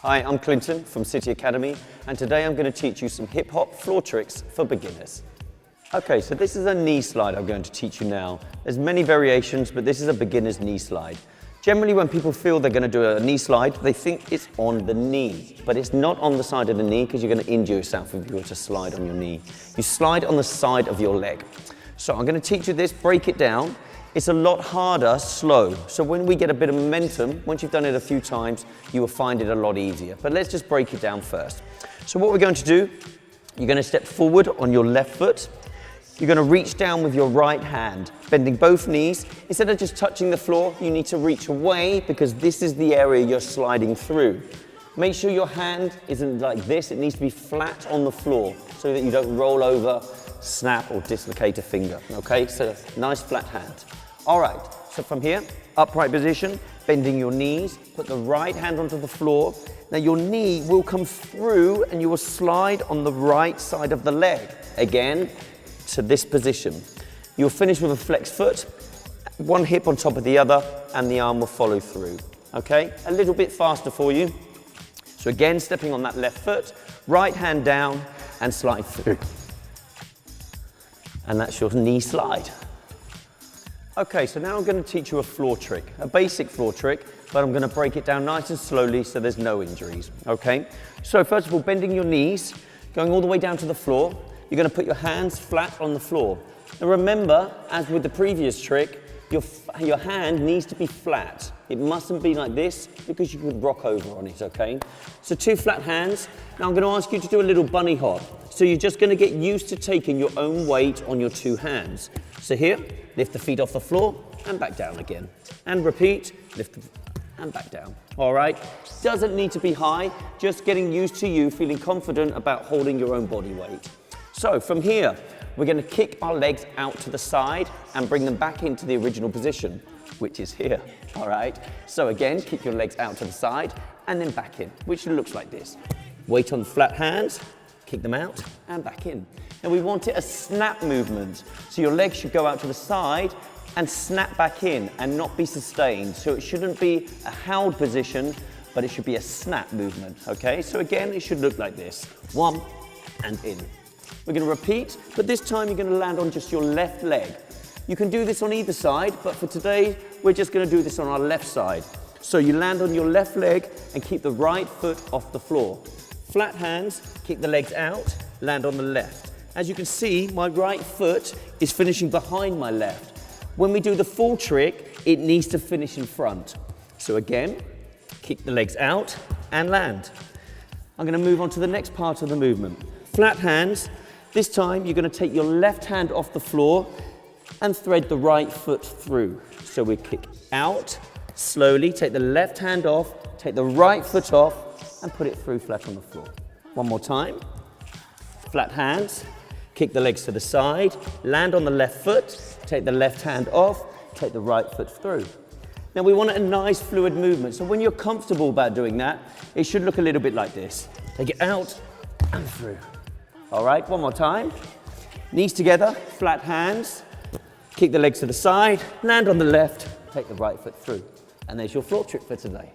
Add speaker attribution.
Speaker 1: Hi, I'm Clinton from City Academy, and today I'm going to teach you some hip-hop floor tricks for beginners. Okay, so this is a knee slide I'm going to teach you now. There's many variations, but this is a beginner's knee slide. Generally, when people feel they're going to do a knee slide, they think it's on the knee, but it's not on the side of the knee because you're going to injure yourself if you were to slide on your knee. You slide on the side of your leg. So I'm going to teach you this, break it down. It's a lot harder slow. So when we get a bit of momentum, once you've done it a few times, you will find it a lot easier. But let's just break it down first. So what we're going to do, you're going to step forward on your left foot. You're going to reach down with your right hand, bending both knees. Instead of just touching the floor, you need to reach away because this is the area you're sliding through. Make sure your hand isn't like this. It needs to be flat on the floor so that you don't roll over, snap or dislocate a finger, okay? So nice flat hand. All right, so from here, upright position, bending your knees, put the right hand onto the floor. Now your knee will come through and you will slide on the right side of the leg. Again, to this position. You'll finish with a flexed foot, one hip on top of the other, and the arm will follow through, okay? A little bit faster for you. So again, stepping on that left foot, right hand down, and slide through. And that's your knee slide. Okay, so now I'm going to teach you a floor trick, a basic floor trick, but I'm going to break it down nice and slowly so there's no injuries, okay? So first of all, bending your knees, going all the way down to the floor. You're going to put your hands flat on the floor. Now remember, as with the previous trick, your hand needs to be flat. It mustn't be like this because you could rock over on it, okay? So 2 flat hands. Now I'm going to ask you to do a little bunny hop. So you're just going to get used to taking your own weight on your 2 hands. So here, lift the feet off the floor and back down again. And repeat, and back down. All right? Doesn't need to be high, just getting used to you feeling confident about holding your own body weight. So from here, we're going to kick our legs out to the side and bring them back into the original position, which is here, all right? So again, kick your legs out to the side and then back in, which looks like this. Weight on the flat hands, kick them out and back in. Now we want it a snap movement, so your legs should go out to the side and snap back in and not be sustained. So it shouldn't be a held position, but it should be a snap movement, okay? So again, it should look like this. 1 and in. We're going to repeat, but this time you're going to land on just your left leg. You can do this on either side, but for today, we're just going to do this on our left side. So you land on your left leg and keep the right foot off the floor. Flat hands, kick the legs out, land on the left. As you can see, my right foot is finishing behind my left. When we do the full trick, it needs to finish in front. So again, kick the legs out and land. I'm going to move on to the next part of the movement. Flat hands. This time, you're going to take your left hand off the floor and thread the right foot through. So we kick out, slowly, take the left hand off, take the right foot off, and put it through flat on the floor. One more time. Flat hands, kick the legs to the side, land on the left foot, take the left hand off, take the right foot through. Now we want a nice fluid movement, so when you're comfortable about doing that, it should look a little bit like this. Take it out and through. All right, one more time. Knees together, flat hands, kick the legs to the side, land on the left, take the right foot through. And there's your floor trick for today.